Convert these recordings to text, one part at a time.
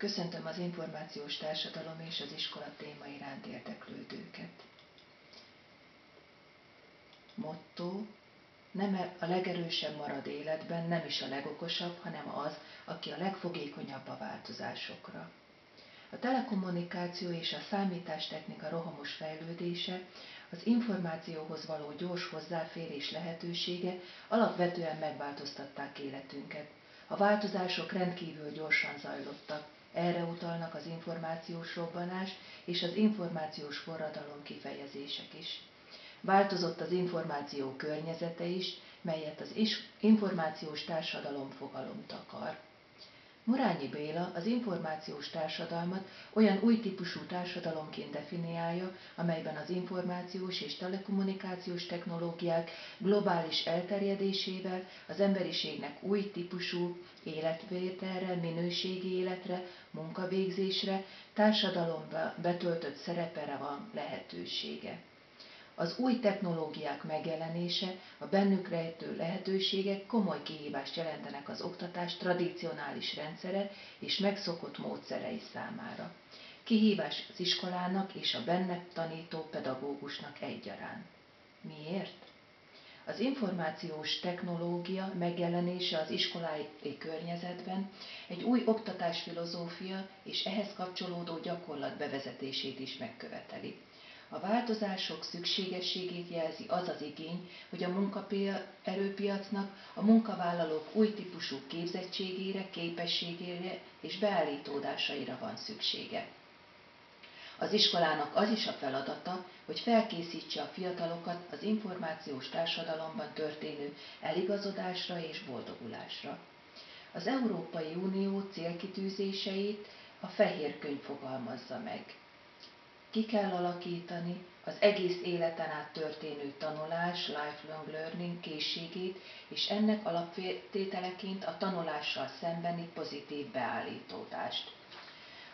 Köszöntöm az információs társadalom és az iskola téma iránt érdeklődőket. Motto: nem a legerősebb marad életben, nem is a legokosabb, hanem az, aki a legfogékonyabb a változásokra. A telekommunikáció és a számítástechnika rohamos fejlődése, az információhoz való gyors hozzáférés lehetősége alapvetően megváltoztatták életünket. A változások rendkívül gyorsan zajlottak, erre utalnak az információs robbanás és az információs forradalom kifejezések is. Változott az információ környezete is, melyet az információs társadalom fogalom takar. Morányi Béla az információs társadalmat olyan új típusú társadalomként definiálja, amelyben az információs és telekommunikációs technológiák globális elterjedésével az emberiségnek új típusú életvételre, minőségi életre, munkavégzésre, társadalomba betöltött szerepere van lehetősége. Az új technológiák megjelenése, a bennük rejtő lehetőségek komoly kihívást jelentenek az oktatás tradicionális rendszere és megszokott módszerei számára. Kihívás az iskolának és a benne tanító pedagógusnak egyaránt. Miért? Az információs technológia megjelenése az iskolai környezetben egy új oktatásfilozófia és ehhez kapcsolódó gyakorlat bevezetését is megköveteli. A változások szükségességét jelzi az az igény, hogy a munkaerőpiacnak a munkavállalók új típusú képzettségére, képességére és beállítódásaira van szüksége. Az iskolának az is a feladata, hogy felkészítse a fiatalokat az információs társadalomban történő eligazodásra és boldogulásra. Az Európai Unió célkitűzéseit a Fehér Könyv fogalmazza meg. Ki kell alakítani az egész életen át történő tanulás, lifelong learning készségét, és ennek alaptételeként a tanulással szembeni pozitív beállítódást.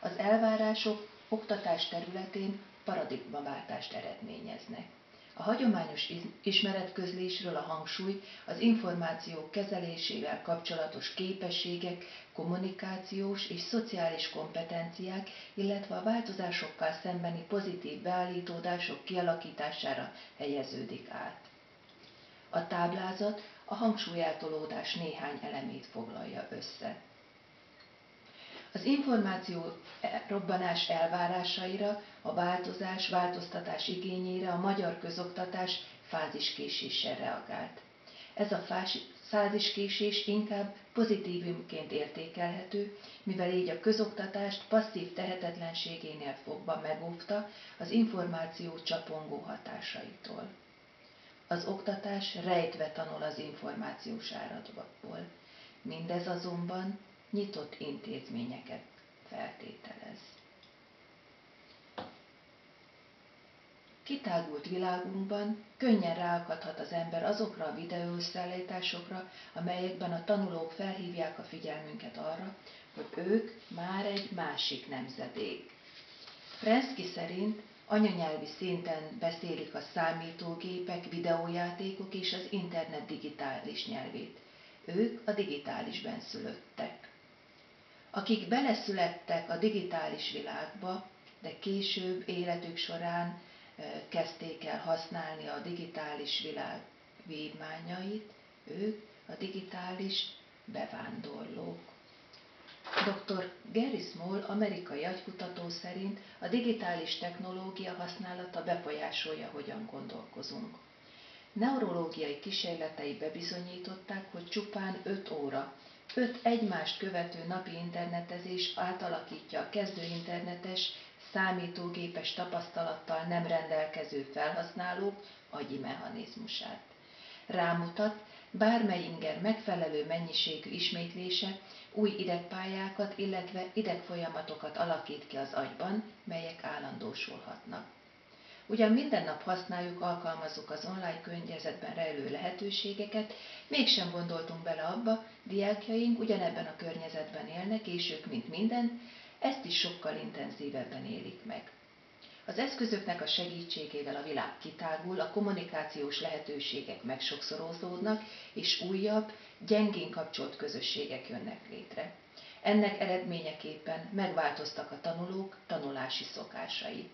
Az elvárások oktatás területén paradigmaváltást eredményeznek. A hagyományos ismeretközlésről a hangsúly az információk kezelésével kapcsolatos képességek, kommunikációs és szociális kompetenciák, illetve a változásokkal szembeni pozitív beállítódások kialakítására helyeződik át. A táblázat a hangsúlyeltolódás néhány elemét foglalja össze. Az információ robbanás elvárásaira, a változtatás igényére a magyar közoktatás fáziskéséssel reagált. Ez a fáziskésés inkább pozitívumként értékelhető, mivel így a közoktatást passzív tehetetlenségénél fogva megóvta az információ csapongó hatásaitól. Az oktatás rejtve tanul az információs áradatból. Mindez azonban nyitott intézményeket feltételez. Kitágult világunkban könnyen ráakadhat az ember azokra a videóösszeállításokra, amelyekben a tanulók felhívják a figyelmünket arra, hogy ők már egy másik nemzedék. Prensky szerint anyanyelvi szinten beszélik a számítógépek, videójátékok és az internet digitális nyelvét. Ők a digitális benszülöttek. Akik beleszülettek a digitális világba, de később életük során kezdték el használni a digitális világ vívmányait, ők a digitális bevándorlók. Dr. Gary Small, amerikai agykutató szerint a digitális technológia használata befolyásolja, hogyan gondolkozunk. Neurológiai kísérletei bebizonyították, hogy csupán 5 óra, 5 egymást követő napi internetezés átalakítja a kezdő internetes, számítógépes tapasztalattal nem rendelkező felhasználók agyi mechanizmusát. Rámutat, bármely inger megfelelő mennyiségű ismétlése új idegpályákat, illetve idegfolyamatokat alakít ki az agyban, melyek állandósulhatnak. Ugyan minden nap használjuk, alkalmazzuk az online környezetben rejlő lehetőségeket, mégsem gondoltunk bele abba, diákjaink ugyanebben a környezetben élnek, és ők, mint minden, ezt is sokkal intenzívebben élik meg. Az eszközöknek a segítségével a világ kitágul, a kommunikációs lehetőségek megsokszorozódnak, és újabb, gyengén kapcsolt közösségek jönnek létre. Ennek eredményeképpen megváltoztak a tanulók tanulási szokásai.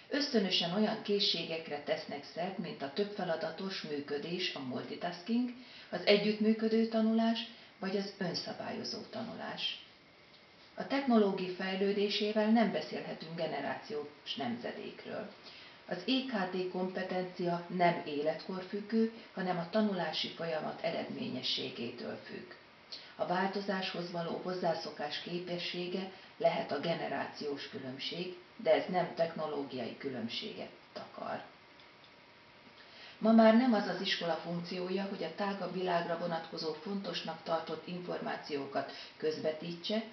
Ösztönösen olyan készségekre tesznek szert, mint a többfeladatos működés, a multitasking, az együttműködő tanulás vagy az önszabályozó tanulás. A technológia fejlődésével nem beszélhetünk generációs nemzedékről. Az EKT kompetencia nem életkorfüggő, hanem a tanulási folyamat eredményességétől függ. A változáshoz való hozzászokás képessége lehet a generációs különbség, de ez nem technológiai különbséget takar. Ma már nem az az iskola funkciója, hogy a tágabb világra vonatkozó fontosnak tartott információkat közvetítse,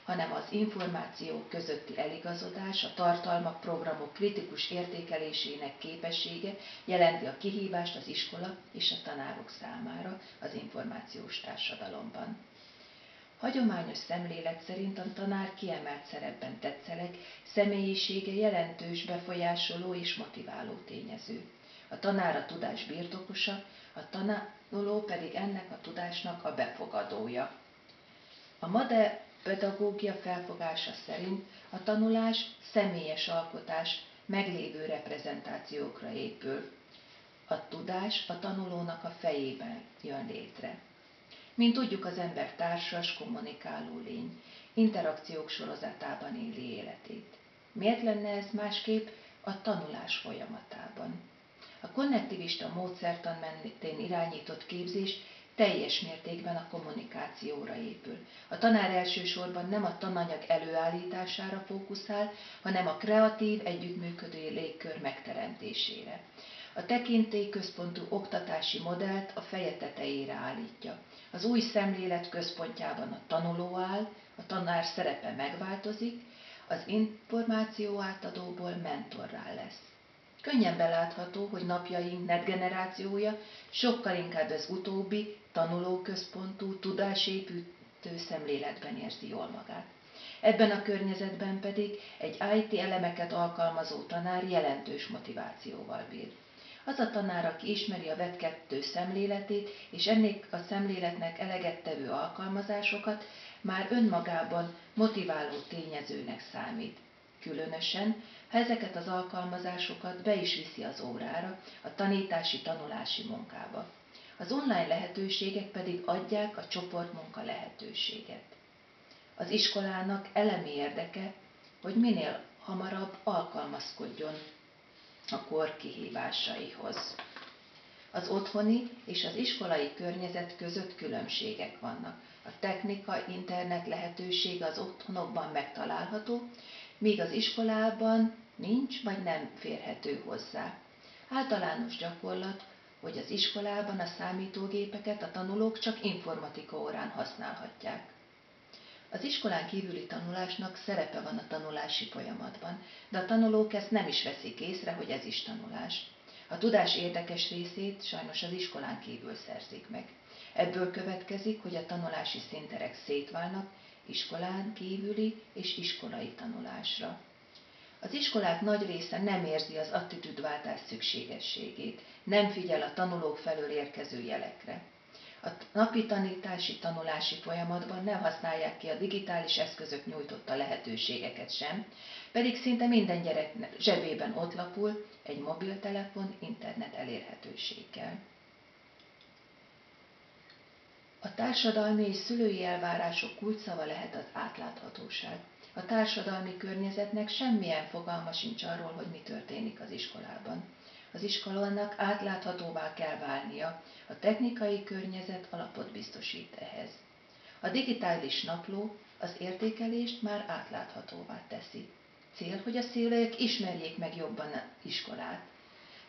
hanem az információk közötti eligazodás, a tartalmak, programok kritikus értékelésének képessége jelenti a kihívást az iskola és a tanárok számára az információs társadalomban. Hagyományos szemlélet szerint a tanár kiemelt szerepben tetszeleg, személyisége jelentős befolyásoló és motiváló tényező. A tanár a tudás birtokosa, a tanuló pedig ennek a tudásnak a befogadója. A modern pedagógia felfogása szerint a tanulás személyes alkotás meglévő reprezentációkra épül. A tudás a tanulónak a fejében jön létre. Mint tudjuk, az ember társas, kommunikáló lény, interakciók sorozatában éli életét. Miért lenne ez másképp a tanulás folyamatában? A kognitivista módszertan mentén irányított képzés teljes mértékben a kommunikációra épül. A tanár elsősorban nem a tananyag előállítására fókuszál, hanem a kreatív, együttműködő légkör megteremtésére. A tekintélyközpontú oktatási modellt a feje tetejére állítja. Az új szemlélet központjában a tanuló áll, a tanár szerepe megváltozik, az információ átadóból mentorrá lesz. Könnyen belátható, hogy napjaink netgenerációja sokkal inkább az utóbbi, tanulóközpontú, tudásépítő szemléletben érzi jól magát. Ebben a környezetben pedig egy IT elemeket alkalmazó tanár jelentős motivációval bír. Az a tanár, aki ismeri a Web2 szemléletét, és ennek a szemléletnek eleget tevő alkalmazásokat, már önmagában motiváló tényezőnek számít. Különösen, ha ezeket az alkalmazásokat be is viszi az órára, a tanítási-tanulási munkába. Az online lehetőségek pedig adják a csoportmunka lehetőséget. Az iskolának elemi érdeke, hogy minél hamarabb alkalmazkodjon a kor kihívásaihoz. Az otthoni és az iskolai környezet között különbségek vannak. A technika, internet lehetősége az otthonokban megtalálható, míg az iskolában nincs vagy nem férhető hozzá. Általános gyakorlat, hogy az iskolában a számítógépeket a tanulók csak informatika órán használhatják. Az iskolán kívüli tanulásnak szerepe van a tanulási folyamatban, de a tanulók ezt nem is veszik észre, hogy ez is tanulás. A tudás érdekes részét sajnos az iskolán kívül szerzik meg. Ebből következik, hogy a tanulási színterek szétválnak iskolán kívüli és iskolai tanulásra. Az iskolák nagy része nem érzi az attitűdváltás szükségességét, nem figyel a tanulók felől érkező jelekre. A napi tanítási-tanulási folyamatban nem használják ki a digitális eszközök nyújtotta lehetőségeket sem, pedig szinte minden gyerek zsebében ott lapul egy mobiltelefon internet elérhetőséggel. A társadalmi és szülői elvárások kulcsszava lehet az átláthatóság. A társadalmi környezetnek semmilyen fogalma sincs arról, hogy mi történik az iskolában. Az iskolának átláthatóvá kell válnia, a technikai környezet alapot biztosít ehhez. A digitális napló az értékelést már átláthatóvá teszi. Cél, hogy a szülők ismerjék meg jobban az iskolát.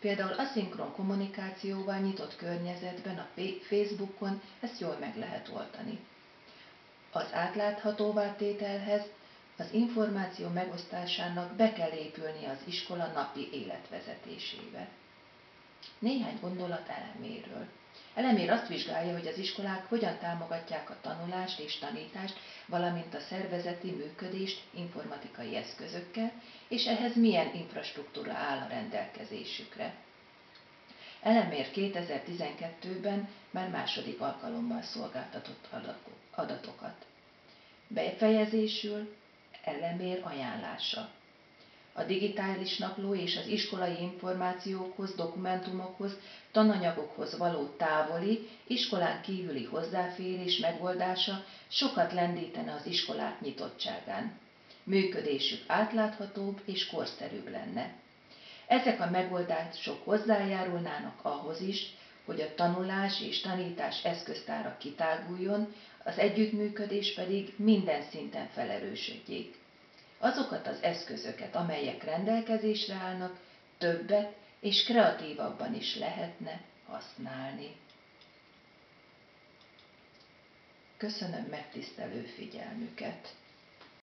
Például aszinkron kommunikációval nyitott környezetben, a Facebookon ezt jól meg lehet oldani. Az átláthatóvá tételhez az információ megosztásának be kell épülni az iskola napi életvezetésébe. Néhány gondolat Eleméről. Elemér azt vizsgálja, hogy az iskolák hogyan támogatják a tanulást és tanítást, valamint a szervezeti működést informatikai eszközökkel, és ehhez milyen infrastruktúra áll a rendelkezésükre. Elemér 2012-ben már második alkalommal szolgáltatott adatokat. Befejezésül elemér ajánlása. A digitális napló és az iskolai információkhoz, dokumentumokhoz, tananyagokhoz való távoli, iskolán kívüli hozzáférés megoldása sokat lendítene az iskolák nyitottságán. Működésük átláthatóbb és korszerűbb lenne. Ezek a megoldások hozzájárulnának ahhoz is, hogy a tanulás és tanítás eszköztára kitáguljon, az együttműködés pedig minden szinten felerősödjék. Azokat az eszközöket, amelyek rendelkezésre állnak, többet és kreatívabban is lehetne használni. Köszönöm megtisztelő figyelmüket!